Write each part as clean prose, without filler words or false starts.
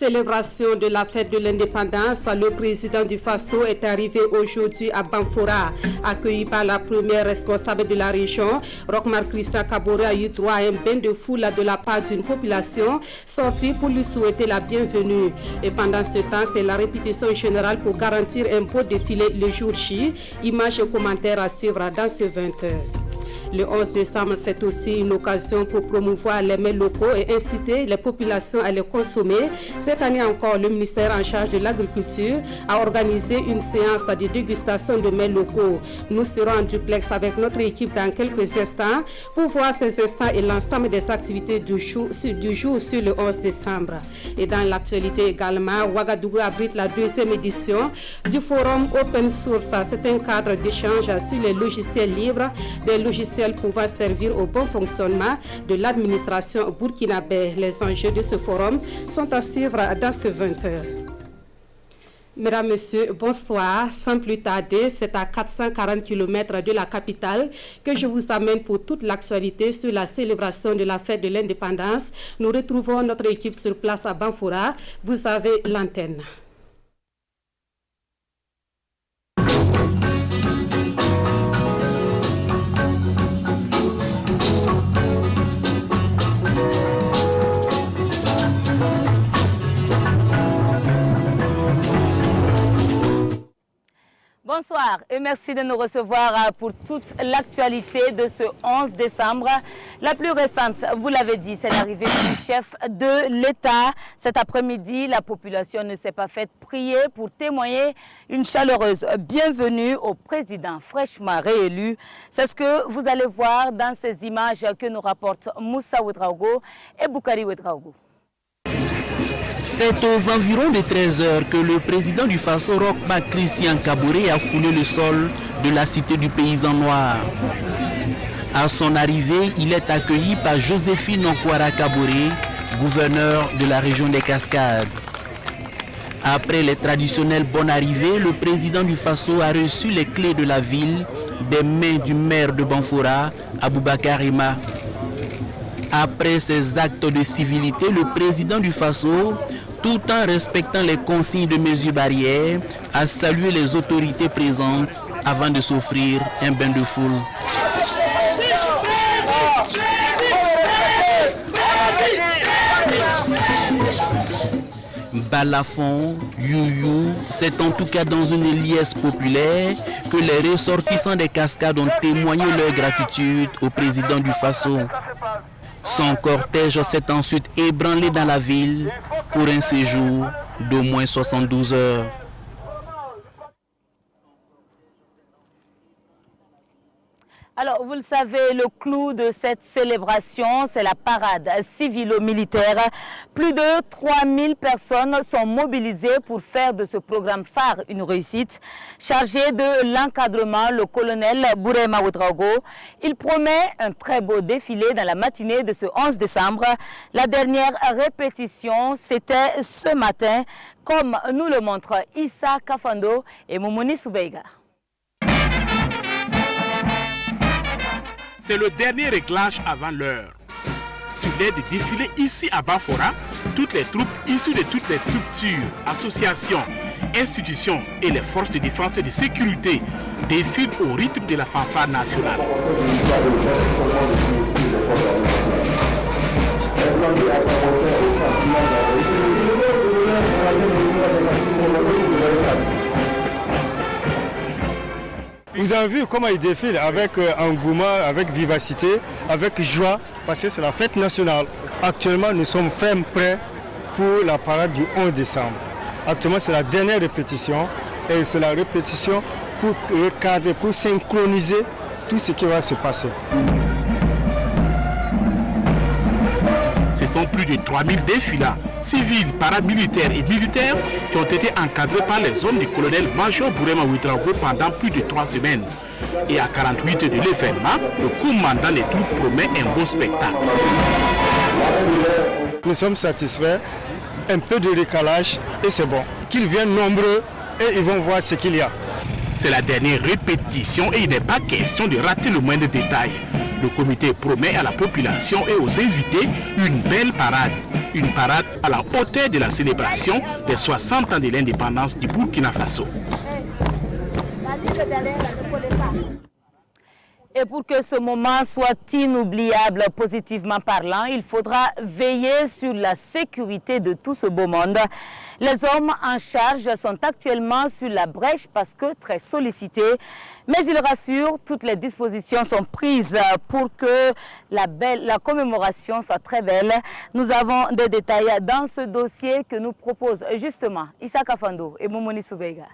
célébration de la fête de l'indépendance, le président du Faso est arrivé aujourd'hui à Banfora. Accueilli par la première responsable de la région, Roch-Marc Christian Kaboré a eu droit à un bain de foule de la part d'une population sortie pour lui souhaiter la bienvenue. Et pendant ce temps, c'est la répétition générale pour garantir un beau défilé le jour J. Images et commentaires à suivre dans ce 20h. Le 11 décembre, c'est aussi une occasion pour promouvoir les mets locaux et inciter les populations à les consommer. Cette année encore, le ministère en charge de l'agriculture a organisé une séance de dégustation de mets locaux. Nous serons en duplex avec notre équipe dans quelques instants pour voir ces instants et l'ensemble des activités du jour sur le 11 décembre. Et dans l'actualité également, Ouagadougou abrite la deuxième édition du forum Open Source. C'est un cadre d'échange sur les logiciels libres, des logiciels pouvant servir au bon fonctionnement de l'administration burkinabé. Les enjeux de ce forum sont à suivre dans ce 20h. Mesdames, Messieurs, bonsoir. Sans plus tarder, c'est à 440 km de la capitale que je vous amène pour toute l'actualité sur la célébration de la fête de l'indépendance. Nous retrouvons notre équipe sur place à Banfora. Vous avez l'antenne. Bonsoir et merci de nous recevoir pour toute l'actualité de ce 11 décembre. La plus récente, vous l'avez dit, c'est l'arrivée du chef de l'État. Cet après-midi, la population ne s'est pas faite prier pour témoigner une chaleureuse bienvenue au président fraîchement réélu. C'est ce que vous allez voir dans ces images que nous rapportent Moussa Ouedraogo et Boukari Ouedraogo. C'est aux environs de 13 h que le président du Faso, Roch-Marc Christian Kaboré, a foulé le sol de la cité du paysan noir. À son arrivée, il est accueilli par Joséphine Onkwara Kaboré, gouverneur de la région des Cascades. Après les traditionnelles bonnes arrivées, le président du Faso a reçu les clés de la ville des mains du maire de Banfora, Aboubakar Ema. Après ces actes de civilité, le président du Faso, tout en respectant les consignes de mesures barrières, a salué les autorités présentes avant de s'offrir un bain de foule. Balafon, Youyou, c'est en tout cas dans une liesse populaire que les ressortissants des Cascades ont témoigné leur gratitude au président du Faso. Son cortège s'est ensuite ébranlé dans la ville pour un séjour d'au moins 72 heures. Alors, vous le savez, le clou de cette célébration, c'est la parade civilo-militaire. Plus de 3000 personnes sont mobilisées pour faire de ce programme phare une réussite. Chargé de l'encadrement, le colonel Bourema Ouedraogo, il promet un très beau défilé dans la matinée de ce 11 décembre. La dernière répétition, c'était ce matin, comme nous le montrent Issa Kafando et Moumouni Soubeiga. C'est le dernier réglage avant l'heure. Sur l'aide du défilé ici à Banfora, toutes les troupes issues de toutes les structures, associations, institutions et les forces de défense et de sécurité défilent au rythme de la fanfare nationale. Vous avez vu comment ils défilent avec engouement, avec vivacité, avec joie, parce que c'est la fête nationale. Actuellement, nous sommes fermes prêts pour la parade du 11 décembre. Actuellement, c'est la dernière répétition et c'est la répétition pour recadrer, pour synchroniser tout ce qui va se passer. Ce sont plus de 3000 défilants, civils, paramilitaires et militaires qui ont été encadrés par les hommes du colonel-major Bourema Ouedraogo pendant plus de 3 semaines. Et à 48 de l'événement, le commandant des troupes promet un beau spectacle. Nous sommes satisfaits, un peu de décalage et c'est bon. Qu'ils viennent nombreux et ils vont voir ce qu'il y a. C'est la dernière répétition et il n'est pas question de rater le moindre détail. Le comité promet à la population et aux invités une belle parade. Une parade à la hauteur de la célébration des 60 ans de l'indépendance du Burkina Faso. Et pour que ce moment soit inoubliable positivement parlant, il faudra veiller sur la sécurité de tout ce beau monde. Les hommes en charge sont actuellement sur la brèche parce que très sollicités. Mais ils rassurent, toutes les dispositions sont prises pour que la commémoration soit très belle. Nous avons des détails dans ce dossier que nous propose justement Issa Kafando et Momoni Soubega.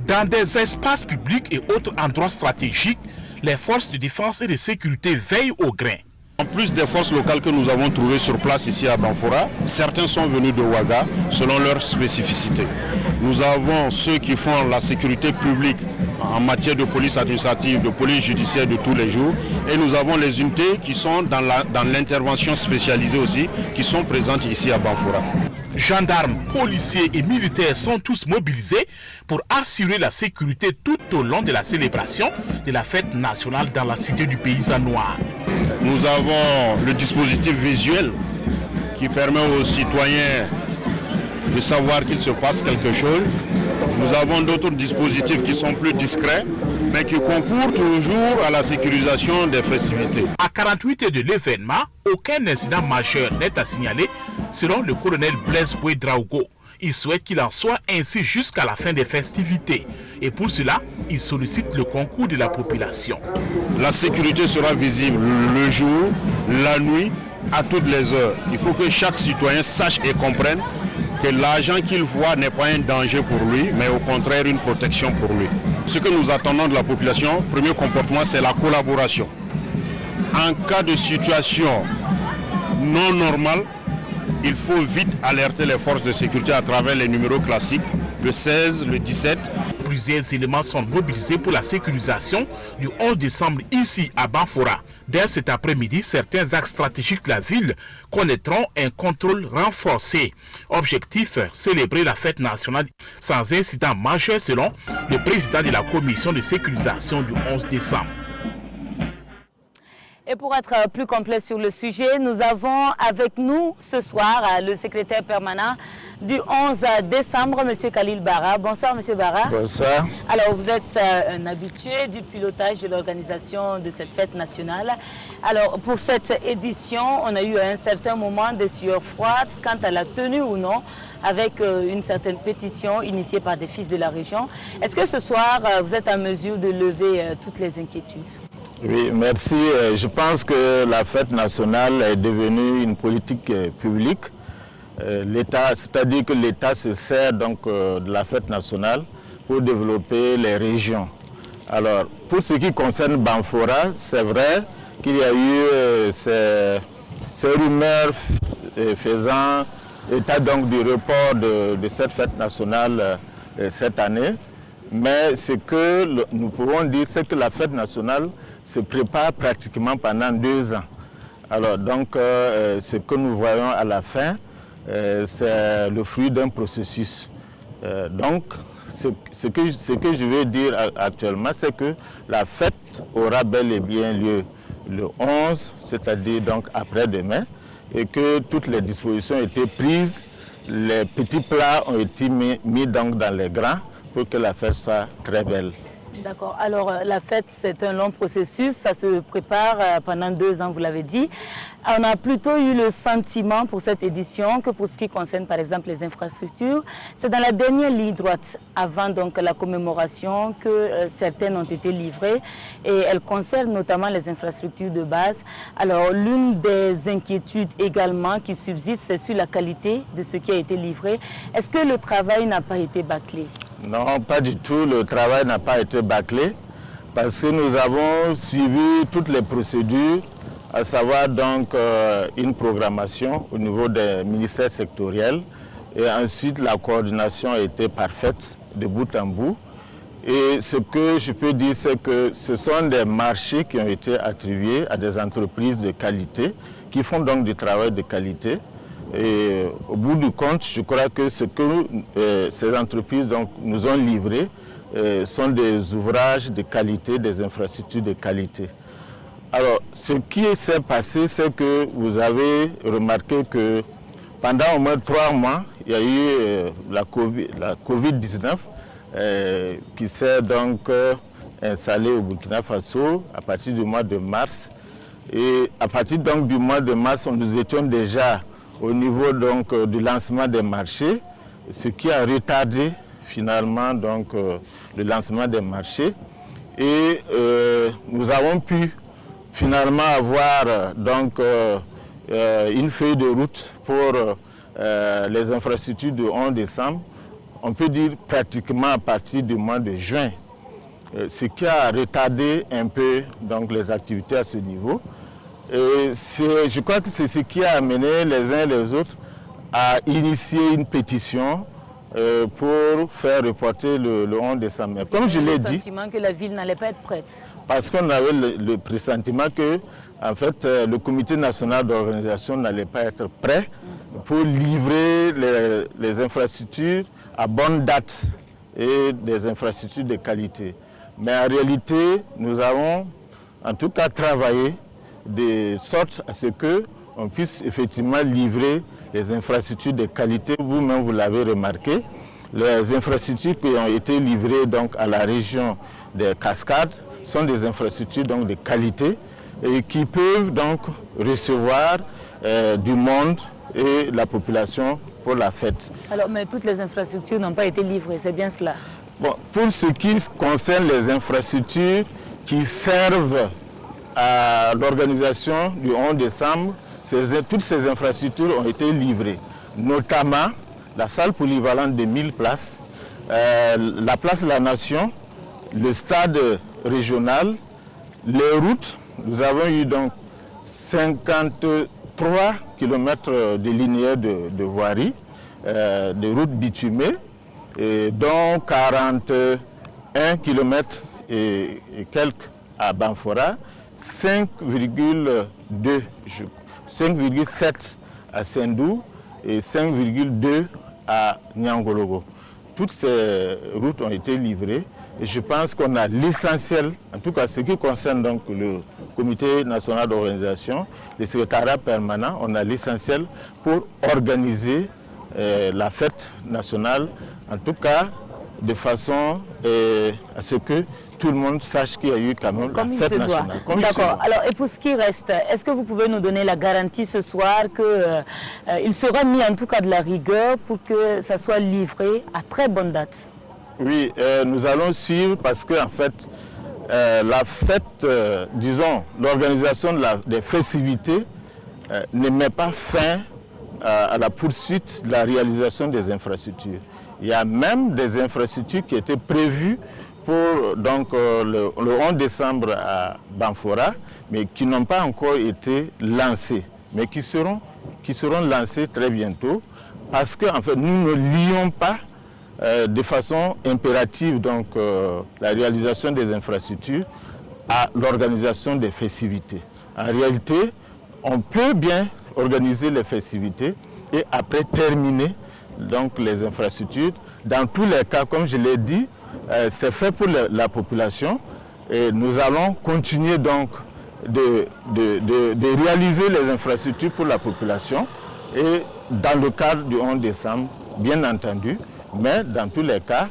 Dans des espaces publics et autres endroits stratégiques, les forces de défense et de sécurité veillent au grain. En plus des forces locales que nous avons trouvées sur place ici à Banfora, certains sont venus de Ouaga selon leurs spécificités. Nous avons ceux qui font la sécurité publique en matière de police administrative, de police judiciaire de tous les jours. Et nous avons les unités qui sont dans l'intervention spécialisée aussi, qui sont présentes ici à Banfora. Gendarmes, policiers et militaires sont tous mobilisés pour assurer la sécurité tout au long de la célébration de la fête nationale dans la cité du paysan noir. Nous avons le dispositif visuel qui permet aux citoyens de savoir qu'il se passe quelque chose. Nous avons d'autres dispositifs qui sont plus discrets, mais qui concourent toujours à la sécurisation des festivités. À 48 heures de l'événement, aucun incident majeur n'est à signaler, selon le colonel Blaise Ouedraogo. Il souhaite qu'il en soit ainsi jusqu'à la fin des festivités. Et pour cela, il sollicite le concours de la population. La sécurité sera visible le jour, la nuit, à toutes les heures. Il faut que chaque citoyen sache et comprenne que l'argent qu'il voit n'est pas un danger pour lui, mais au contraire une protection pour lui. Ce que nous attendons de la population, premier comportement, c'est la collaboration. En cas de situation non normale, il faut vite alerter les forces de sécurité à travers les numéros classiques, le 16, le 17. Plusieurs éléments sont mobilisés pour la sécurisation du 11 décembre ici à Banfora. Dès cet après-midi, certains axes stratégiques de la ville connaîtront un contrôle renforcé. Objectif, célébrer la fête nationale sans incident majeur selon le président de la commission de sécurisation du 11 décembre. Et pour être plus complet sur le sujet, nous avons avec nous ce soir le secrétaire permanent du 11 décembre, M. Khalil Bara. Bonsoir, M. Bara. Bonsoir. Alors, vous êtes un habitué du pilotage de l'organisation de cette fête nationale. Alors, pour cette édition, on a eu à un certain moment des sueurs froides quant à la tenue ou non, avec une certaine pétition initiée par des fils de la région. Est-ce que ce soir, vous êtes en mesure de lever toutes les inquiétudes? Oui, merci. Je pense que la fête nationale est devenue une politique publique. L'État, c'est-à-dire que l'État se sert donc de la fête nationale pour développer les régions. Alors, pour ce qui concerne Banfora, c'est vrai qu'il y a eu ces rumeurs faisant état donc du report de cette fête nationale cette année. Mais ce que nous pouvons dire, c'est que la fête nationale se prépare pratiquement pendant 2 ans. Alors donc, ce que nous voyons à la fin, c'est le fruit d'un processus. Donc, ce que je veux dire actuellement, c'est que la fête aura bel et bien lieu le 11, c'est-à-dire donc après-demain, et que toutes les dispositions ont été prises, les petits plats ont été mis donc dans les grands pour que la fête soit très belle. D'accord. Alors, la fête, c'est un long processus. Ça se prépare pendant 2 ans, vous l'avez dit. On a plutôt eu le sentiment pour cette édition que pour ce qui concerne, par exemple, les infrastructures, c'est dans la dernière ligne droite, avant donc la commémoration, que certaines ont été livrées. Et elles concernent notamment les infrastructures de base. Alors, l'une des inquiétudes également qui subsiste, c'est sur la qualité de ce qui a été livré. Est-ce que le travail n'a pas été bâclé? Non, pas du tout. Le travail n'a pas été bâclé parce que nous avons suivi toutes les procédures, à savoir donc une programmation au niveau des ministères sectoriels et ensuite la coordination a été parfaite de bout en bout. Et ce que je peux dire, c'est que ce sont des marchés qui ont été attribués à des entreprises de qualité qui font donc du travail de qualité. Et au bout du compte, je crois que ce que ces entreprises donc, nous ont livré sont des ouvrages de qualité, des infrastructures de qualité. Alors, ce qui s'est passé, c'est que vous avez remarqué que pendant au moins 3 mois, il y a eu la Covid-19 qui s'est donc installée au Burkina Faso à partir du mois de mars. Et à partir donc du mois de mars, nous étions déjà au niveau donc du lancement des marchés, ce qui a retardé finalement donc le lancement des marchés. Et nous avons pu finalement avoir donc une feuille de route pour les infrastructures du 11 décembre, on peut dire pratiquement à partir du mois de juin, ce qui a retardé un peu donc, les activités à ce niveau. Et je crois que c'est ce qui a amené les uns et les autres à initier une pétition pour faire reporter le 11 décembre. Comme je l'ai dit, sentiment que la ville n'allait pas être prête. Parce qu'on avait le pressentiment que en fait, le comité national d'organisation n'allait pas être prêt pour livrer les infrastructures à bonne date et des infrastructures de qualité. Mais en réalité, nous avons en tout cas travaillé de sorte à ce qu'on puisse effectivement livrer les infrastructures de qualité. Vous-même, vous l'avez remarqué, les infrastructures qui ont été livrées donc, à la région des Cascades sont des infrastructures donc, de qualité et qui peuvent donc recevoir du monde et la population pour la fête. Alors, mais toutes les infrastructures n'ont pas été livrées, c'est bien cela? Bon, pour ce qui concerne les infrastructures qui servent à l'organisation du 11 décembre, toutes ces infrastructures ont été livrées, notamment la salle polyvalente de 1000 places, la place de la Nation, le stade régional, les routes. Nous avons eu donc 53 km de linéaires de voirie, de routes bitumées, et dont 41 km et quelques à Banfora, 5,7 à Sendou et 5,2 à Niangologo. Toutes ces routes ont été livrées et je pense qu'on a l'essentiel, en tout cas ce qui concerne donc le comité national d'organisation, le secrétariat permanent, on a l'essentiel pour organiser la fête nationale, en tout cas de façon à ce que tout le monde sache qu'il y a eu quand même la fête nationale. D'accord. Alors, et pour ce qui reste, est-ce que vous pouvez nous donner la garantie ce soir qu'il sera mis en tout cas de la rigueur pour que ça soit livré à très bonne date? Oui, nous allons suivre parce que en fait, la fête, disons, l'organisation des festivités ne met pas fin à la poursuite de la réalisation des infrastructures. Il y a même des infrastructures qui étaient prévues pour donc, le 11 décembre à Banfora, mais qui n'ont pas encore été lancées, mais qui seront lancées très bientôt, parce qu'en fait, nous ne lions pas de façon impérative donc, la réalisation des infrastructures à l'organisation des festivités. En réalité, on peut bien organiser les festivités et après terminer donc, les infrastructures. Dans tous les cas, comme je l'ai dit, c'est fait pour la population et nous allons continuer donc de réaliser les infrastructures pour la population et dans le cadre du 11 décembre, bien entendu, mais dans tous les cas,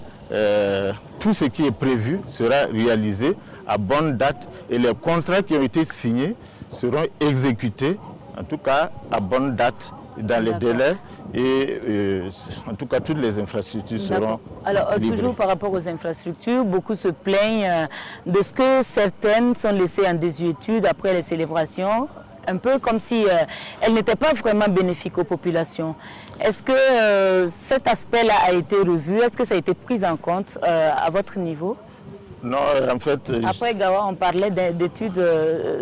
tout ce qui est prévu sera réalisé à bonne date et les contrats qui ont été signés seront exécutés, en tout cas à bonne date, dans les délais et en tout cas toutes les infrastructures seront Alors livrées. Toujours par rapport aux infrastructures, beaucoup se plaignent de ce que certaines sont laissées en désuétude après les célébrations, un peu comme si elles n'étaient pas vraiment bénéfiques aux populations. Est-ce que cet aspect-là a été revu? Est-ce que ça a été pris en compte à votre niveau? Non, en fait... Après Gawa, on parlait d'études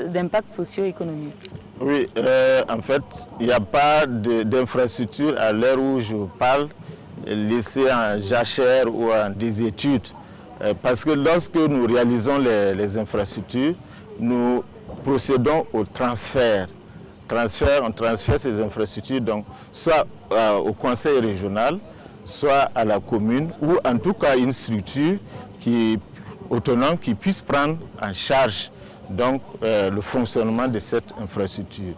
d'impact socio-économique. Oui, en fait, il n'y a pas d'infrastructure à l'heure où je vous parle laissée en jachère ou en désétude. Parce que lorsque nous réalisons les infrastructures, nous procédons au transfert. On transfère ces infrastructures donc, soit au conseil régional, soit à la commune, ou en tout cas une structure autonome qui puisse prendre en charge donc, le fonctionnement de cette infrastructure.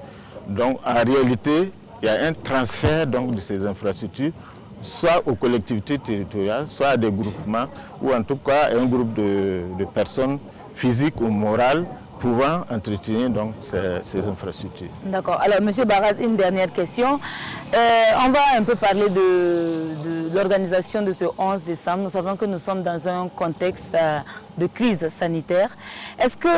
Donc en réalité, il y a un transfert donc, de ces infrastructures, soit aux collectivités territoriales, soit à des groupements, ou en tout cas à un groupe de personnes physiques ou morales pouvant entretenir donc, ces infrastructures. D'accord. Alors, M. Barat, une dernière question. On va un peu parler de l'organisation de ce 11 décembre. Nous savons que nous sommes dans un contexte de crise sanitaire. Est-ce que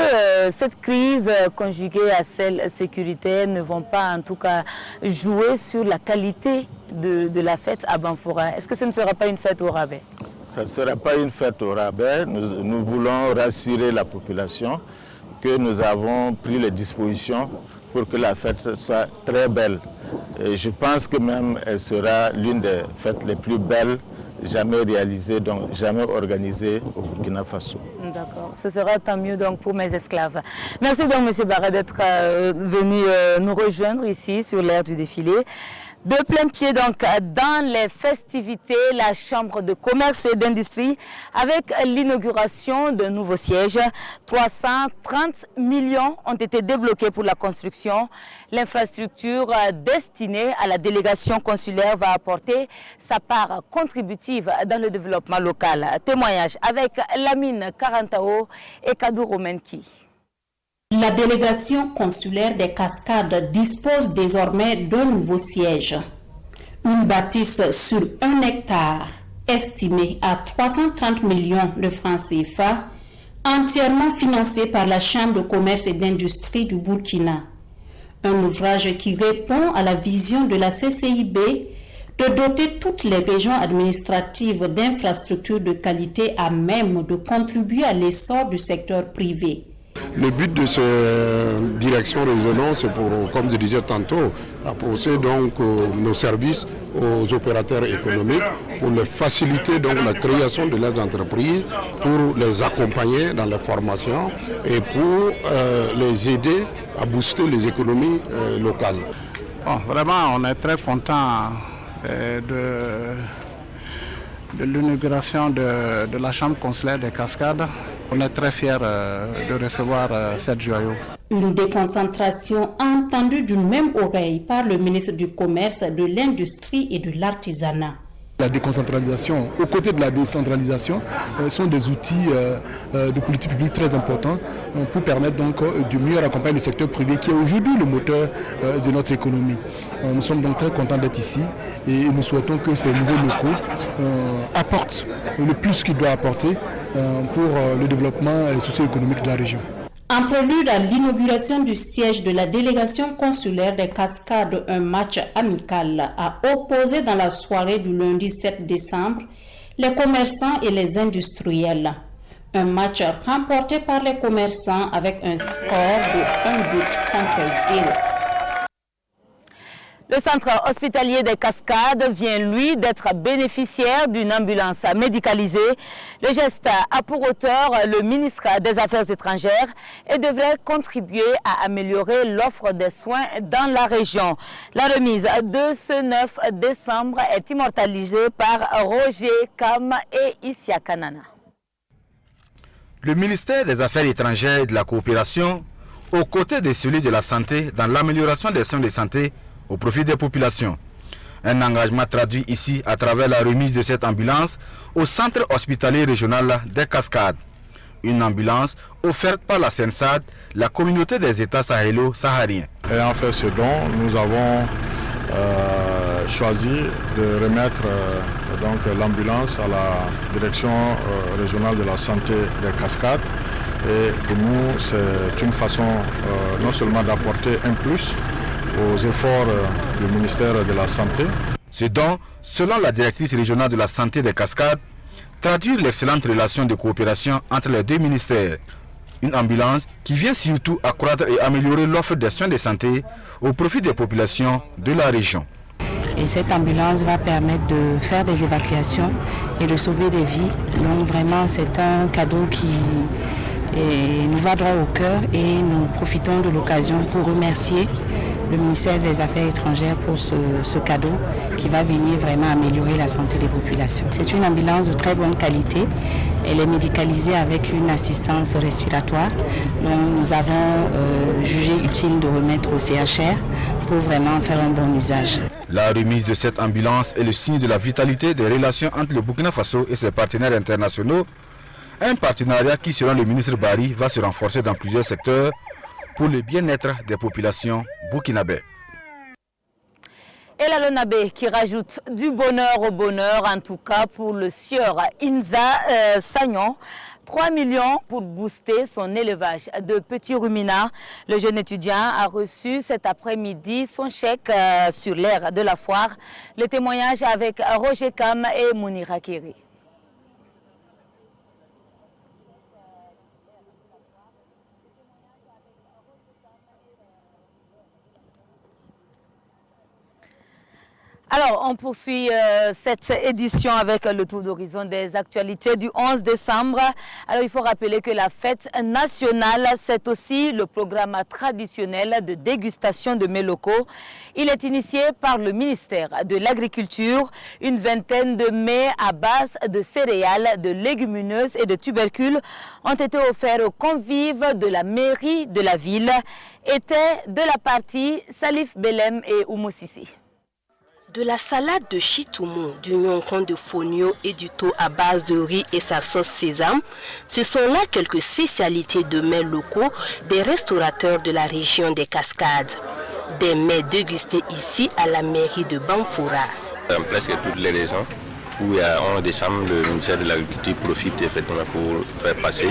cette crise conjuguée à celle sécuritaire ne vont pas en tout cas jouer sur la qualité de la fête à Banfora? Est-ce que ce ne sera pas une fête au rabais? Ça ne sera pas une fête au rabais. Nous voulons rassurer la population que nous avons pris les dispositions pour que la fête soit très belle. Et je pense que même elle sera l'une des fêtes les plus belles jamais réalisées, donc jamais organisées au Burkina Faso. D'accord, ce sera tant mieux donc pour mes esclaves. Merci donc M. Barra d'être venu nous rejoindre ici sur l'aire du défilé. De plein pied donc dans les festivités, la Chambre de commerce et d'industrie avec l'inauguration d'un nouveau siège. 330 millions ont été débloqués pour la construction. L'infrastructure destinée à la délégation consulaire va apporter sa part contributive dans le développement local. Témoignage avec Lamine Karantao et Kadou Romenki. La délégation consulaire des Cascades dispose désormais d'un nouveau siège. Une bâtisse sur 1 hectare, estimée à 330 millions de francs CFA, entièrement financée par la Chambre de commerce et d'industrie du Burkina. Un ouvrage qui répond à la vision de la CCIB de doter toutes les régions administratives d'infrastructures de qualité à même de contribuer à l'essor du secteur privé. Le but de cette direction résonance, c'est pour, comme je disais tantôt, apporter donc nos services aux opérateurs économiques pour les faciliter donc la création de leurs entreprises, pour les accompagner dans la formation et pour les aider à booster les économies locales. Bon, vraiment, on est très content de l'inauguration de la Chambre consulaire des Cascades. On est très fiers de recevoir cette joyau. Une déconcentration entendue d'une même oreille par le ministre du Commerce, de l'Industrie et de l'Artisanat. La déconcentralisation, aux côtés de la décentralisation, sont des outils de politique publique très importants pour permettre donc de mieux accompagner le secteur privé qui est aujourd'hui le moteur de notre économie. Nous sommes donc très contents d'être ici et nous souhaitons que ces nouveaux locaux apportent le plus qu'ils doivent apporter pour le développement socio-économique de la région. En prélude à l'inauguration du siège de la délégation consulaire des Cascades, un match amical a opposé dans la soirée du lundi 7 décembre les commerçants et les industriels. Un match remporté par les commerçants avec un score de 1 but contre 0. Le centre hospitalier des Cascades vient, lui, d'être bénéficiaire d'une ambulance médicalisée. Le geste a pour auteur le ministre des Affaires étrangères et devrait contribuer à améliorer l'offre des soins dans la région. La remise de ce 9 décembre est immortalisée par Roger Kam et Issia Kanana. Le ministère des Affaires étrangères et de la coopération, aux côtés de celui de la santé, dans l'amélioration des soins de santé, au profit des populations. Un engagement traduit ici à travers la remise de cette ambulance au centre hospitalier régional des Cascades. Une ambulance offerte par la CENSAD, la communauté des États sahélo-sahariens. Et en fait ce don, nous avons choisi de remettre l'ambulance à la direction régionale de la santé des Cascades. Et pour nous, c'est une façon non seulement d'apporter un plus aux efforts du ministère de la Santé. Ce don, selon la directrice régionale de la santé des Cascades, traduit l'excellente relation de coopération entre les deux ministères. Une ambulance qui vient surtout accroître et améliorer l'offre des soins de santé au profit des populations de la région. Et cette ambulance va permettre de faire des évacuations et de sauver des vies. Donc vraiment, c'est un cadeau qui nous va droit au cœur et nous profitons de l'occasion pour remercier le ministère des Affaires étrangères pour ce cadeau qui va venir vraiment améliorer la santé des populations. C'est une ambulance de très bonne qualité. Elle est médicalisée avec une assistance respiratoire. Donc nous avons jugé utile de remettre au CHR pour vraiment faire un bon usage. La remise de cette ambulance est le signe de la vitalité des relations entre le Burkina Faso et ses partenaires internationaux. Un partenariat qui, selon le ministre Bari, va se renforcer dans plusieurs secteurs pour le bien-être des populations burkinabées. Et la Lonabé qui rajoute du bonheur au bonheur, en tout cas pour le sieur Inza Sagnon. 3 millions pour booster son élevage de petits ruminants. Le jeune étudiant a reçu cet après-midi son chèque sur l'aire de la foire. Le témoignage avec Roger Kam et Mounira Kiri. Alors, on poursuit cette édition avec le tour d'horizon des actualités du 11 décembre. Alors, il faut rappeler que la fête nationale, c'est aussi le programme traditionnel de dégustation de mets locaux. Il est initié par le ministère de l'Agriculture. Une vingtaine de mets à base de céréales, de légumineuses et de tubercules ont été offerts aux convives de la mairie de la ville. Étaient de la partie Salif Belem et Oumou Sissi. De la salade de chitoumou, du gnocon de fonio et du thon à base de riz et sa sauce sésame, ce sont là quelques spécialités de mets locaux des restaurateurs de la région des Cascades. Des mets dégustés ici à la mairie de Banfoura. Dans presque toutes les régions où il y a 11 décembre, le ministère de l'Agriculture profite effectivement pour faire passer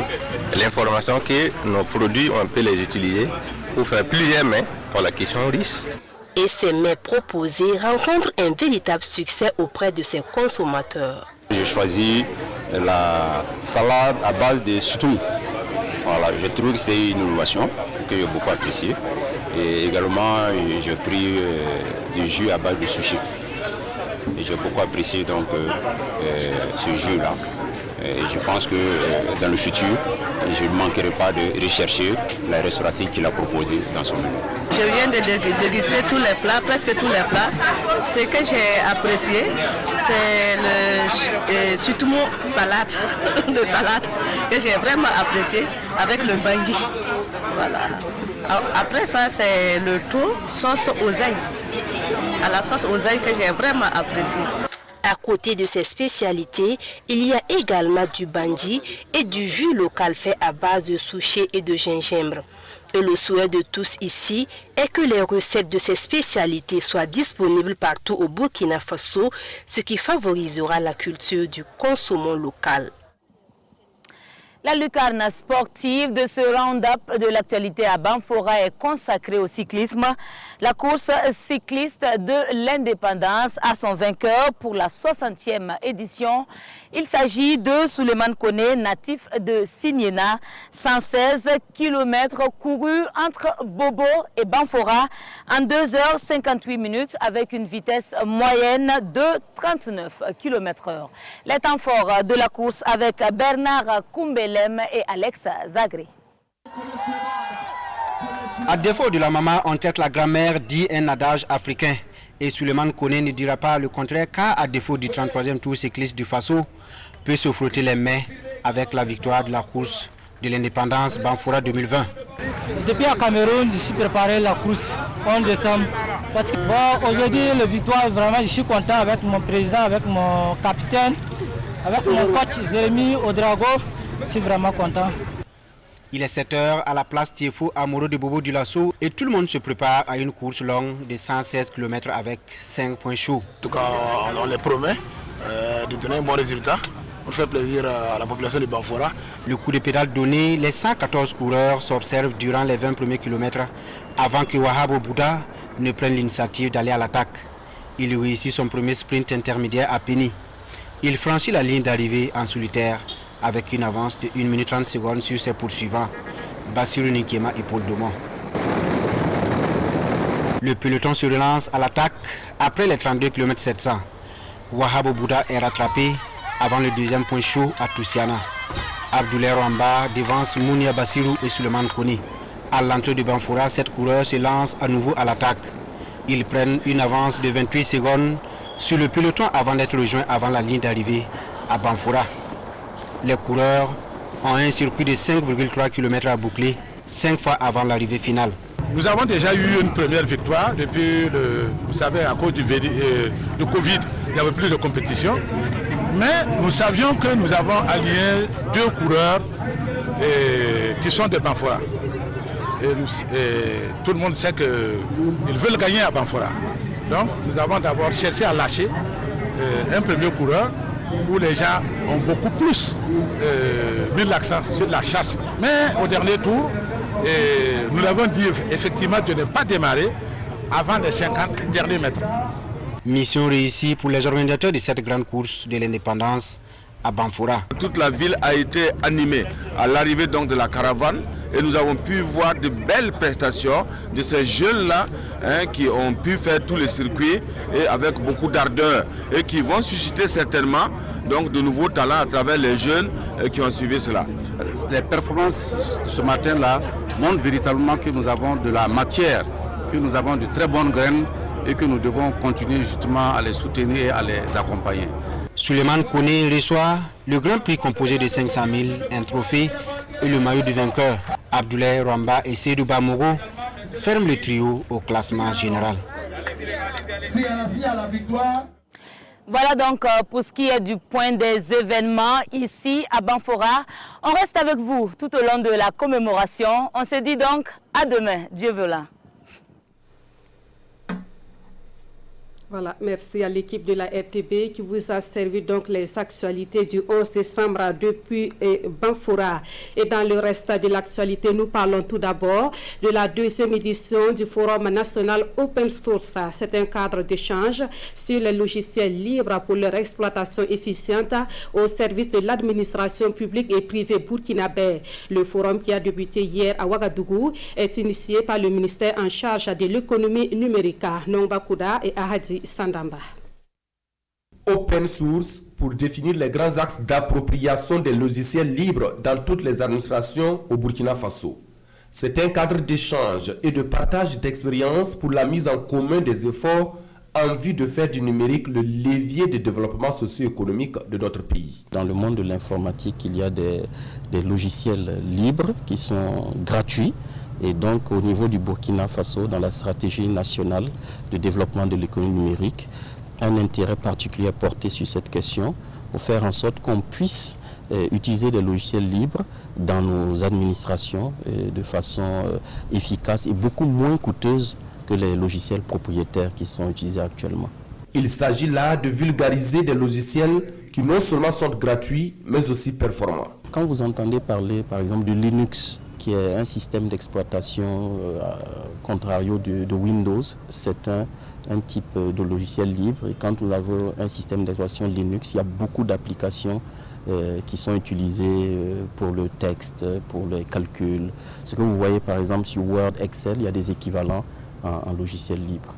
l'information que nos produits, on peut les utiliser pour faire plusieurs mets pour la question riche. Et ces mets proposés rencontrent un véritable succès auprès de ses consommateurs. J'ai choisi la salade à base de chitoumou. Voilà, je trouve que c'est une innovation que j'ai beaucoup appréciée. Et également, j'ai pris du jus à base de sushi. Et j'ai beaucoup apprécié donc ce jus-là. Et je pense que dans le futur, je ne manquerai pas de rechercher la restauration qu'il a proposée dans son menu. Je viens de déguster tous les plats, presque tous les plats. Ce que j'ai apprécié, c'est le chitoumou salade, de salade, que j'ai vraiment apprécié avec le bangui. Voilà. Après ça, c'est le thon sauce oseille. À la sauce oseille que j'ai vraiment apprécié. À côté de ces spécialités, il y a également du bangui et du jus local fait à base de souchet et de gingembre. Et le souhait de tous ici est que les recettes de ces spécialités soient disponibles partout au Burkina Faso, ce qui favorisera la culture du consommant local. La lucarne sportive de ce round-up de l'actualité à Banfoura est consacrée au cyclisme. La course cycliste de l'indépendance a son vainqueur pour la 60e édition. Il s'agit de Souleymane Koné, natif de Signena. 116 km courus entre Bobo et Banfoura en 2h58 avec une vitesse moyenne de 39 km/h. Les temps forts de la course avec Bernard Koumbelem et Alex Zagré. À défaut de la maman, on tête la grand-mère, dit un adage africain. Et Souleymane Koné ne dira pas le contraire, car à défaut du 33e tour cycliste du Faso, peut se frotter les mains avec la victoire de la course de l'indépendance Banfoura 2020. Depuis à Cameroun, je suis préparé la course 11 décembre. Parce que bon, aujourd'hui, la victoire, vraiment, je suis content avec mon président, avec mon capitaine, avec mon coach Jérémy Odrago. Je suis vraiment content. Il est 7h à la place Tiefo Amoro de Bobo Dioulasso et tout le monde se prépare à une course longue de 116 km avec 5 points chauds. En tout cas, on les promet de donner un bon résultat pour faire plaisir à la population de Banfoura. Le coup de pédale donné, les 114 coureurs s'observent durant les 20 premiers kilomètres avant que Wahabo Bouda ne prenne l'initiative d'aller à l'attaque. Il réussit son premier sprint intermédiaire à Péni. Il franchit la ligne d'arrivée en solitaire avec une avance de 1 minute 30 secondes sur ses poursuivants, Bassirou Ninkema et Paul Domon. Le peloton se relance à l'attaque après les 32 km 700. Wahabo Bouda est rattrapé avant le deuxième point chaud à Toussiana. Abdoulaye Rwamba devance Mounia Bassirou et Souleymane Koné. À l'entrée de Banfoura, 7 coureurs se lancent à nouveau à l'attaque. Ils prennent une avance de 28 secondes sur le peloton avant d'être rejoints avant la ligne d'arrivée à Banfoura. Les coureurs ont un circuit de 5,3 km à boucler 5 fois avant l'arrivée finale. Nous avons déjà eu une première victoire depuis, vous savez, à cause du Covid, il n'y avait plus de compétition. Mais nous savions que nous avons allié 2 coureurs qui sont de Banfora. Et tout le monde sait qu'ils veulent gagner à Banfora. Donc nous avons d'abord cherché à lâcher un premier coureur où les gens ont beaucoup plus mis l'accent sur la chasse. Mais au dernier tour, nous l'avons dit effectivement de ne pas démarrer avant les 50 derniers mètres. Mission réussie pour les organisateurs de cette grande course de l'indépendance à Banfora. Toute la ville a été animée à l'arrivée donc de la caravane et nous avons pu voir de belles prestations de ces jeunes-là qui ont pu faire tous les circuits et avec beaucoup d'ardeur et qui vont susciter certainement donc de nouveaux talents à travers les jeunes qui ont suivi cela. Les performances de ce matin-là montrent véritablement que nous avons de la matière, que nous avons de très bonnes graines et que nous devons continuer justement à les soutenir et à les accompagner. Suleiman Kone reçoit le grand prix composé de 500 000, un trophée et le maillot du vainqueur. Abdoulaye Rwamba et Seydou Bamogo ferment le trio au classement général. Voilà donc pour ce qui est du point des événements ici à Banfora. On reste avec vous tout au long de la commémoration. On se dit donc à demain, Dieu voulant. Voilà, merci à l'équipe de la RTB qui vous a servi donc les actualités du 11 décembre depuis Banfora. Et dans le reste de l'actualité, nous parlons tout d'abord de la 2e édition du Forum national Open Source. C'est un cadre d'échange sur les logiciels libres pour leur exploitation efficiente au service de l'administration publique et privée burkinabé. Le forum qui a débuté hier à Ouagadougou est initié par le ministère en charge de l'économie numérique, Nongba Kouda et Ahadi Sandamba. Open source pour définir les grands axes d'appropriation des logiciels libres dans toutes les administrations au Burkina Faso. C'est un cadre d'échange et de partage d'expériences pour la mise en commun des efforts en vue de faire du numérique le levier de développement socio-économique de notre pays. Dans le monde de l'informatique, il y a des logiciels libres qui sont gratuits. Et donc au niveau du Burkina Faso, dans la stratégie nationale de développement de l'économie numérique, un intérêt particulier porté sur cette question pour faire en sorte qu'on puisse utiliser des logiciels libres dans nos administrations de façon efficace et beaucoup moins coûteuse que les logiciels propriétaires qui sont utilisés actuellement. Il s'agit là de vulgariser des logiciels qui non seulement sont gratuits, mais aussi performants. Quand vous entendez parler par exemple de Linux, qui est un système d'exploitation contrario de Windows, c'est un type de logiciel libre. Et quand vous avez un système d'exploitation Linux, il y a beaucoup d'applications qui sont utilisées pour le texte, pour les calculs. Ce que vous voyez par exemple sur Word, Excel, il y a des équivalents en logiciel libre.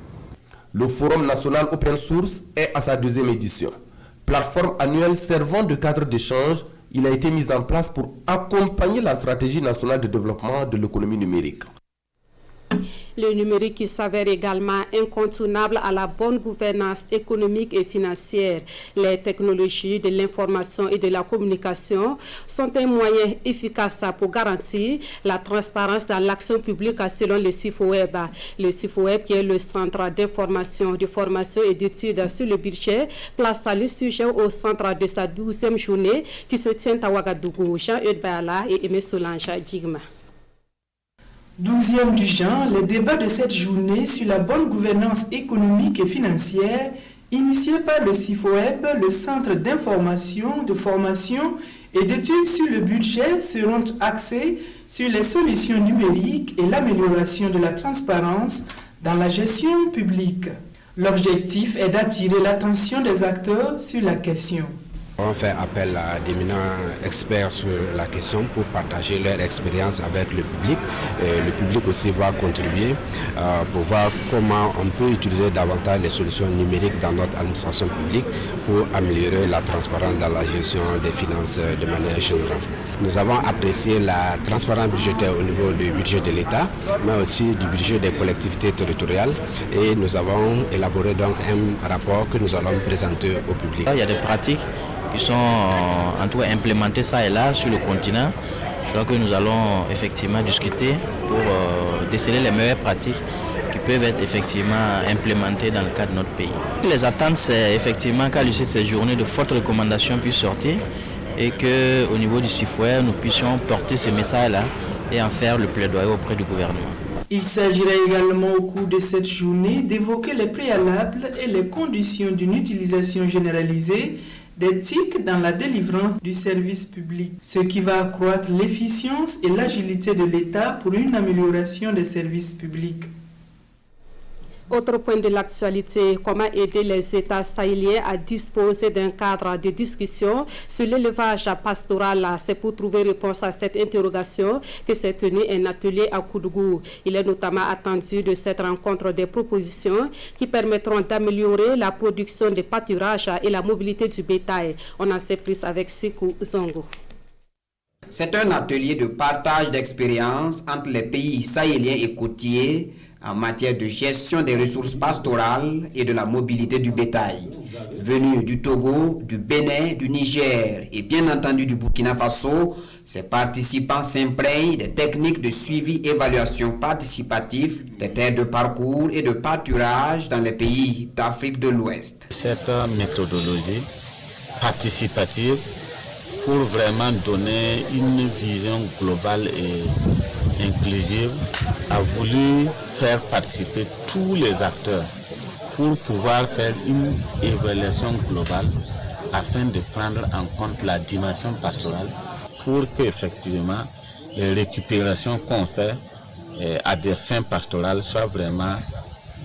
Le Forum national Open Source est à sa 2e édition. Plateforme annuelle servant de cadre d'échange, il a été mis en place pour accompagner la stratégie nationale de développement de l'économie numérique. Le numérique qui s'avère également incontournable à la bonne gouvernance économique et financière. Les technologies de l'information et de la communication sont un moyen efficace pour garantir la transparence dans l'action publique selon le CIFOWEB. Le CIFOWEB, qui est le centre d'information, de formation et d'études sur le budget, place le sujet au centre de sa 12e journée qui se tient à Ouagadougou. Jean-Eudes Bayala et Aimé Solange Djigma. 12e du genre, les débats de cette journée sur la bonne gouvernance économique et financière, initiés par le CIFOWEB, le Centre d'information, de formation et d'études sur le budget, seront axés sur les solutions numériques et l'amélioration de la transparence dans la gestion publique. L'objectif est d'attirer l'attention des acteurs sur la question. On fait appel à d'éminents experts sur la question pour partager leur expérience avec le public. Et le public aussi va contribuer pour voir comment on peut utiliser davantage les solutions numériques dans notre administration publique pour améliorer la transparence dans la gestion des finances de manière générale. Nous avons apprécié la transparence budgétaire au niveau du budget de l'État, mais aussi du budget des collectivités territoriales. Et nous avons élaboré donc un rapport que nous allons présenter au public. Il y a des pratiques qui sont en tout cas implémentées ça et là sur le continent Je crois que nous allons effectivement discuter pour déceler les meilleures pratiques qui peuvent être effectivement implémentées dans le cadre de notre pays. Les attentes, c'est effectivement qu'à l'issue de ces journées, de fortes recommandations puissent sortir et qu'au niveau du CIFOER, nous puissions porter ce message-là et en faire le plaidoyer auprès du gouvernement. Il s'agira également au cours de cette journée d'évoquer les préalables et les conditions d'une utilisation généralisée des TIC dans la délivrance du service public, ce qui va accroître l'efficience et l'agilité de l'État pour une amélioration des services publics. Autre point de l'actualité, comment aider les États sahéliens à disposer d'un cadre de discussion sur l'élevage pastoral. C'est pour trouver réponse à cette interrogation que s'est tenu un atelier à Koudougou. Il est notamment attendu de cette rencontre des propositions qui permettront d'améliorer la production de pâturage et la mobilité du bétail. On en sait plus avec Sikou Zongo. C'est un atelier de partage d'expériences entre les pays sahéliens et côtiers en matière de gestion des ressources pastorales et de la mobilité du bétail. Venus du Togo, du Bénin, du Niger et bien entendu du Burkina Faso, ces participants s'imprègnent des techniques de suivi-évaluation participatif, des terres de parcours et de pâturage dans les pays d'Afrique de l'Ouest. Cette méthodologie participative, pour vraiment donner une vision globale et inclusive, a voulu faire participer tous les acteurs pour pouvoir faire une évaluation globale afin de prendre en compte la dimension pastorale pour qu'effectivement les récupérations qu'on fait à des fins pastorales soient vraiment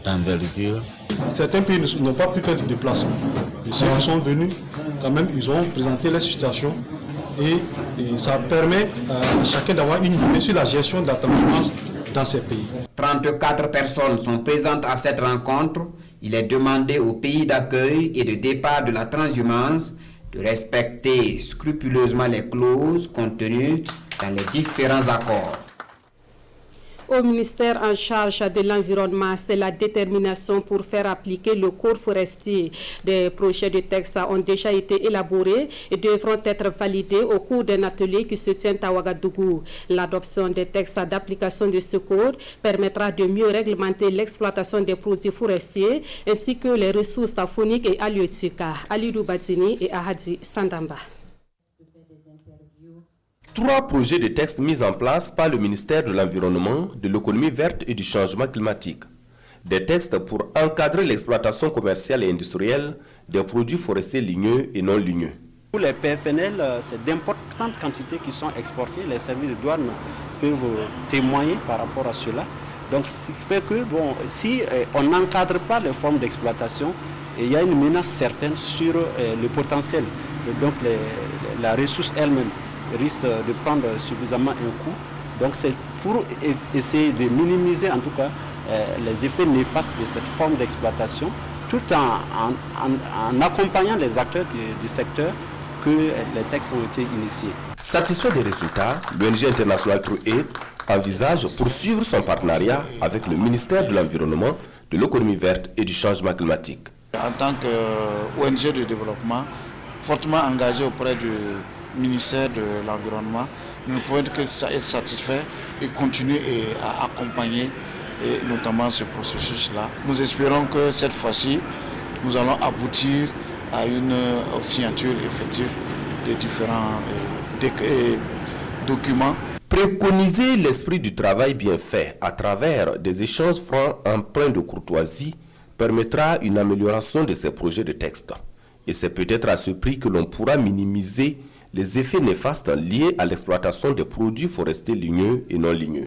d'envergure. Certains pays n'ont pas pu faire de déplacement. Et ceux qui sont venus, quand même, ils ont présenté leur situation et ça permet à chacun d'avoir une idée sur la gestion de la transhumance dans ces pays. 34 personnes sont présentes à cette rencontre. Il est demandé aux pays d'accueil et de départ de la transhumance de respecter scrupuleusement les clauses contenues dans les différents accords. Au ministère en charge de l'environnement, c'est la détermination pour faire appliquer le code forestier. Des projets de texte ont déjà été élaborés et devront être validés au cours d'un atelier qui se tient à Ouagadougou. L'adoption des textes d'application de ce code permettra de mieux réglementer l'exploitation des produits forestiers ainsi que les ressources fauniques et halieutiques. Alidou Batini et Ahadi Sandamba. 3 projets de textes mis en place par le ministère de l'Environnement, de l'économie verte et du changement climatique. Des textes pour encadrer l'exploitation commerciale et industrielle des produits forestiers ligneux et non ligneux. Pour les PFNL, c'est d'importantes quantités qui sont exportées. Les services de douane peuvent témoigner par rapport à cela. Donc, ce qui fait que si on n'encadre pas les formes d'exploitation, il y a une menace certaine sur le potentiel. Donc, la ressource elle-même risque de prendre suffisamment un coup. Donc c'est pour essayer de minimiser en tout cas les effets néfastes de cette forme d'exploitation, tout en accompagnant les acteurs du secteur que les textes ont été initiés. Satisfait des résultats, l'ONG internationale TrueAid envisage poursuivre son partenariat avec le ministère de l'Environnement, de l'économie verte et du changement climatique. En tant qu'ONG de développement, fortement engagé auprès du ministère de l'Environnement, nous ne pouvons que être satisfaits et continuer à accompagner notamment ce processus-là. Nous espérons que cette fois-ci, nous allons aboutir à une signature effective des différents documents. Préconiser l'esprit du travail bien fait à travers des échanges francs empreints de courtoisie permettra une amélioration de ces projets de texte. Et c'est peut-être à ce prix que l'on pourra minimiser les effets néfastes liés à l'exploitation des produits forestiers ligneux et non ligneux.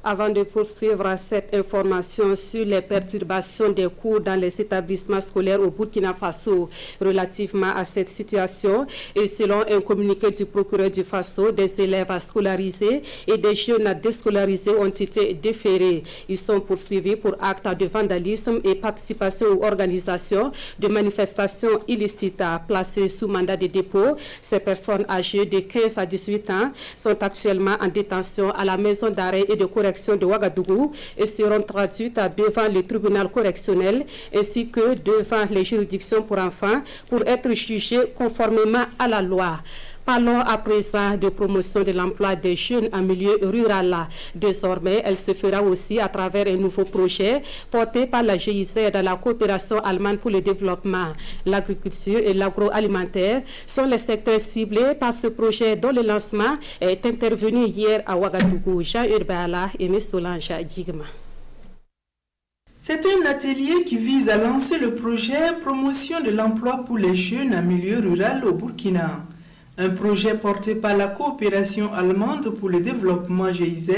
Avant de poursuivre cette information sur les perturbations des cours dans les établissements scolaires au Burkina Faso relativement à cette situation, et selon un communiqué du procureur du Faso, des élèves scolarisés et des jeunes déscolarisés ont été déférés. Ils sont poursuivis pour actes de vandalisme et participation ou organisation de manifestations illicites placées sous mandat de dépôt. Ces personnes âgées de 15 à 18 ans sont actuellement en détention à la maison d'arrêt et de correction de Ouagadougou et seront traduites devant le tribunal correctionnel ainsi que devant les juridictions pour enfants pour être jugées conformément à la loi. Parlons à présent de promotion de l'emploi des jeunes en milieu rural. Désormais, elle se fera aussi à travers un nouveau projet porté par la GIZ dans la coopération allemande pour le développement. L'agriculture et l'agroalimentaire sont les secteurs ciblés par ce projet dont le lancement est intervenu hier à Ouagadougou. Jean-Urbala et M. Solange Digma. C'est un atelier qui vise à lancer le projet Promotion de l'emploi pour les jeunes en milieu rural au Burkina. Un projet porté par la coopération allemande pour le développement GIZ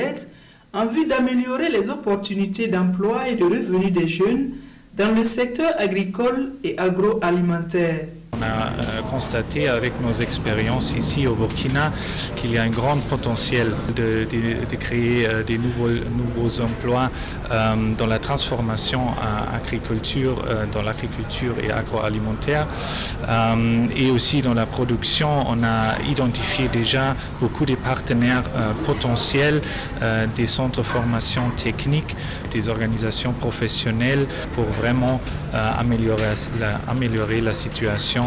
en vue d'améliorer les opportunités d'emploi et de revenus des jeunes dans le secteur agricole et agroalimentaire. On a constaté avec nos expériences ici au Burkina qu'il y a un grand potentiel de créer des nouveaux emplois dans la transformation agriculture, dans l'agriculture et agroalimentaire et aussi dans la production. On a identifié déjà beaucoup de partenaires potentiels, des centres de formation technique, des organisations professionnelles pour vraiment améliorer la situation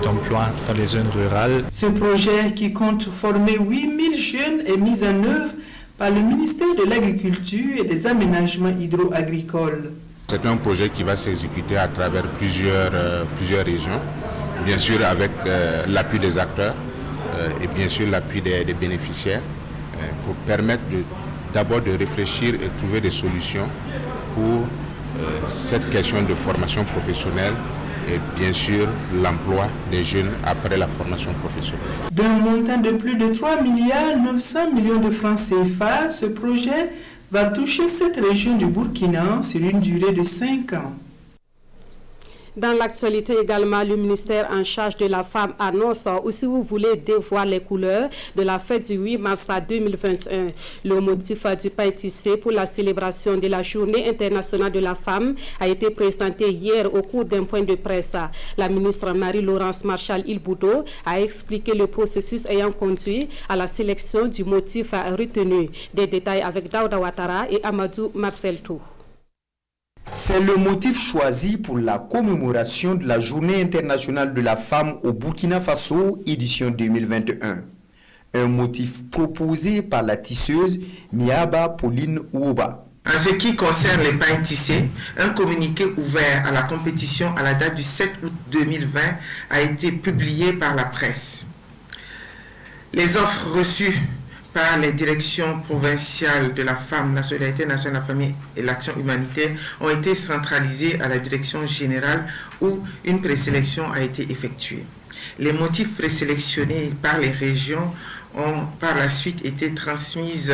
d'emploi dans les zones rurales. Ce projet qui compte former 8000 jeunes est mis en œuvre par le ministère de l'Agriculture et des Aménagements hydro-agricoles. C'est un projet qui va s'exécuter à travers plusieurs régions, bien sûr avec l'appui des acteurs et bien sûr l'appui des bénéficiaires pour permettre d'abord de réfléchir et trouver des solutions pour cette question de formation professionnelle et bien sûr l'emploi des jeunes après la formation professionnelle. D'un montant de plus de 3 900 millions de francs CFA, ce projet va toucher cette région du Burkina sur une durée de 5 ans. Dans l'actualité également, le ministère en charge de la femme annonce, ou si vous voulez, dévoile les couleurs de la fête du 8 mars 2021. Le motif du pain tissé pour la célébration de la Journée internationale de la femme a été présenté hier au cours d'un point de presse. La ministre Marie-Laurence Marchal-Ilboudo a expliqué le processus ayant conduit à la sélection du motif retenu. Des détails avec Daouda Ouattara et Amadou Marcel Tou. C'est le motif choisi pour la commémoration de la Journée internationale de la femme au Burkina Faso, édition 2021. Un motif proposé par la tisseuse Miaba Pauline Ouba. En ce qui concerne les pains tissés, un communiqué ouvert à la compétition à la date du 7 août 2020 a été publié par la presse. Les offres reçues par les directions provinciales de la femme, la solidarité nationale, la famille et l'action humanitaire ont été centralisées à la direction générale où une présélection a été effectuée. Les motifs présélectionnés par les régions ont par la suite été transmis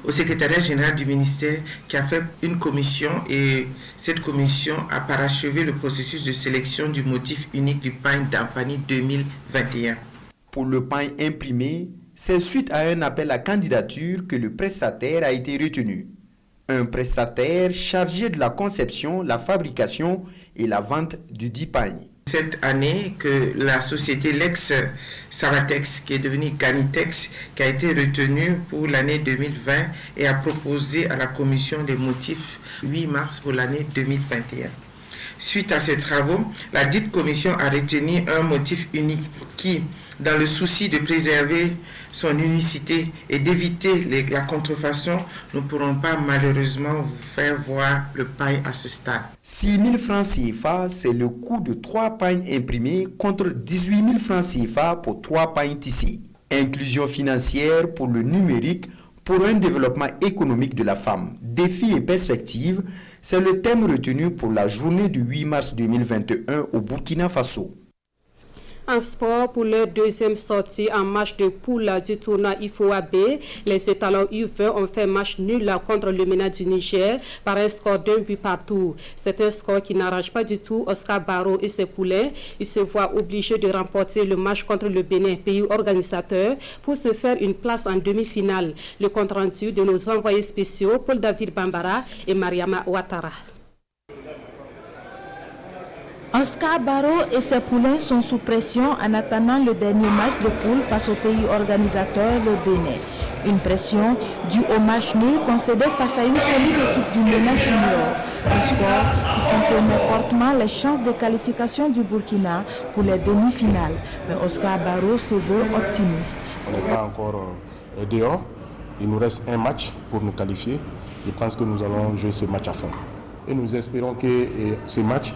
au secrétariat général du ministère qui a fait une commission et cette commission a parachevé le processus de sélection du motif unique du pain d'Anfani 2021. Pour le pain imprimé, c'est suite à un appel à candidature que le prestataire a été retenu. Un prestataire chargé de la conception, la fabrication et la vente du dit pain. Cette année que la société Lex Savatex, qui est devenue Ganitex, qui a été retenue pour l'année 2020 et a proposé à la commission des motifs 8 mars pour l'année 2021. Suite à ces travaux, la dite commission a retenu un motif unique qui, dans le souci de préserver son unicité et d'éviter la contrefaçon, nous ne pourrons pas malheureusement vous faire voir le pain à ce stade. 6 000 francs CFA, c'est le coût de 3 pains imprimés contre 18 000 francs CFA pour 3 pains tissés. Inclusion financière pour le numérique pour un développement économique de la femme. Défis et perspectives, c'est le thème retenu pour la journée du 8 mars 2021 au Burkina Faso. En sport, pour leur deuxième sortie en match de poule du tournoi IFOA B, les étalons U20 ont fait match nul contre le MENA du Niger par un score d'1 but partout. C'est un score qui n'arrange pas du tout Oscar Barrow et ses poulains. Ils se voient obligés de remporter le match contre le Bénin, pays organisateur, pour se faire une place en demi-finale. Le compte rendu de nos envoyés spéciaux, Paul David Bambara et Mariama Ouattara. Oscar Barrow et ses poulains sont sous pression en attendant le dernier match de poule face au pays organisateur, le Bénin. Une pression due au match nul concédé face à une solide équipe du MENA Junior. Un score qui compromet fortement les chances de qualification du Burkina pour les demi-finales. Mais Oscar Barrow se veut optimiste. On n'est pas encore dehors. Il nous reste un match pour nous qualifier. Je pense que nous allons jouer ce match à fond. Et nous espérons que ce match,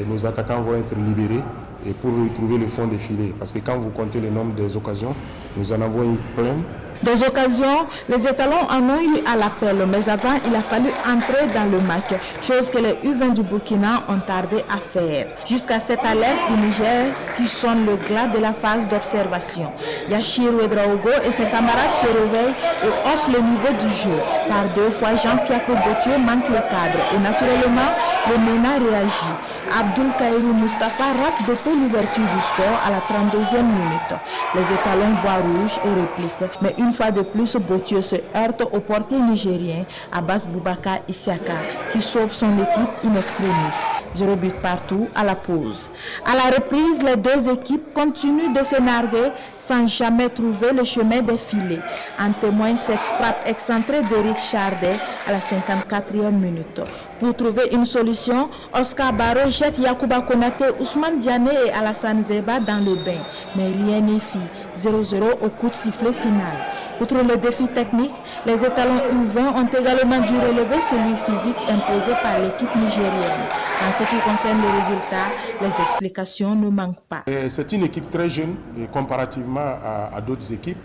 nos attaquants vont être libérés et pour retrouver le fond des filets. Parce que quand vous comptez le nombre des occasions, nous en avons eu plein. Des occasions, les étalons en ont eu à l'appel, mais avant, il a fallu entrer dans le match, chose que les U20 du Burkina ont tardé à faire. Jusqu'à cette alerte du Niger qui sonne le glas de la phase d'observation. Yachir Ouedraogo et ses camarades se réveillent et haussent le niveau du jeu. Par 2 fois, Jean-Fiacre Gauthier manque le cadre et naturellement, le MENA réagit. Abdul Kairou Mustafa rate depuis l'ouverture du score à la 32e minute. Les étalons voient rouge et répliquent, mais une fois de plus, Gauthier se heurte au portier nigérien Abbas Boubacar Isiaka qui sauve son équipe in extremis. 0 but partout à la pause. À la reprise, les deux équipes continuent de se narguer sans jamais trouver le chemin des filets. En témoigne cette frappe excentrée d'Éric Chardet à la 54e minute. Pour trouver une solution, Oscar Barrow jette Yacouba Konaté, Ousmane Diané et Alassane Zeba dans le bain. Mais rien n'y fit. 0-0 au coup de sifflet final. Outre le défi technique, les étalons U20 ont également dû relever celui physique imposé par l'équipe nigérienne. En ce qui concerne les résultats, les explications ne manquent pas. C'est une équipe très jeune et comparativement à d'autres équipes.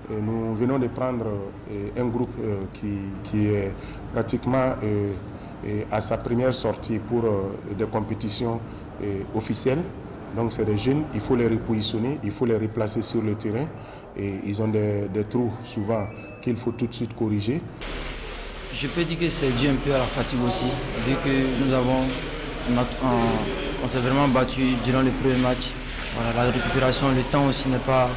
Nous venons de prendre un groupe qui est pratiquement à sa première sortie pour des compétitions officielles. Donc c'est des jeunes, il faut les repositionner, il faut les replacer sur le terrain. Et ils ont des trous souvent qu'il faut tout de suite corriger. Je peux dire que c'est dû un peu à la fatigue aussi, vu que on s'est vraiment battu durant le premier match. Voilà, la récupération, le temps aussi n'est pas...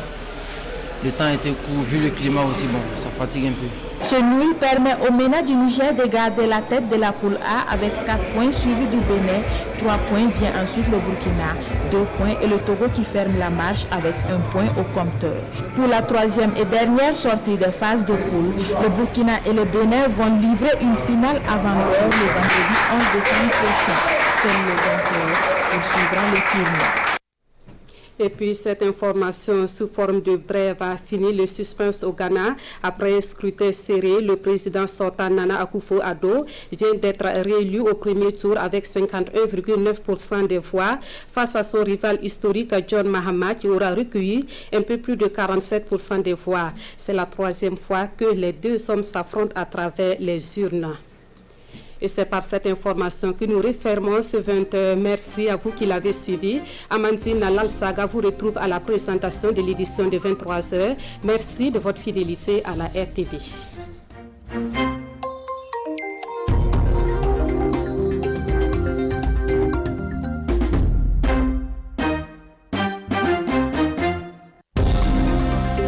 Le temps était court, vu le climat aussi, bon, ça fatigue un peu. Ce nul permet au MENA du Niger de garder la tête de la poule A avec 4 points suivis du Bénin. 3 points vient ensuite le Burkina, 2 points et le Togo qui ferme la marche avec 1 point au compteur. Pour la 3e et dernière sortie des phases de poule, le Burkina et le Bénin vont livrer une finale avant l'heure le vendredi 11 décembre prochain. Seul le vainqueur poursuivra le tournoi. Et puis cette information sous forme de brève a fini le suspense au Ghana. Après un scrutin serré, le président sortant Nana Akufo-Addo vient d'être réélu au premier tour avec 51,9% des voix face à son rival historique John Mahama qui aura recueilli un peu plus de 47% des voix. C'est la 3e fois que les deux hommes s'affrontent à travers les urnes. Et c'est par cette information que nous refermons ce 20h. Merci à vous qui l'avez suivi. Amandine Lalsaga vous retrouve à la présentation de l'édition de 23h. Merci de votre fidélité à la RTV.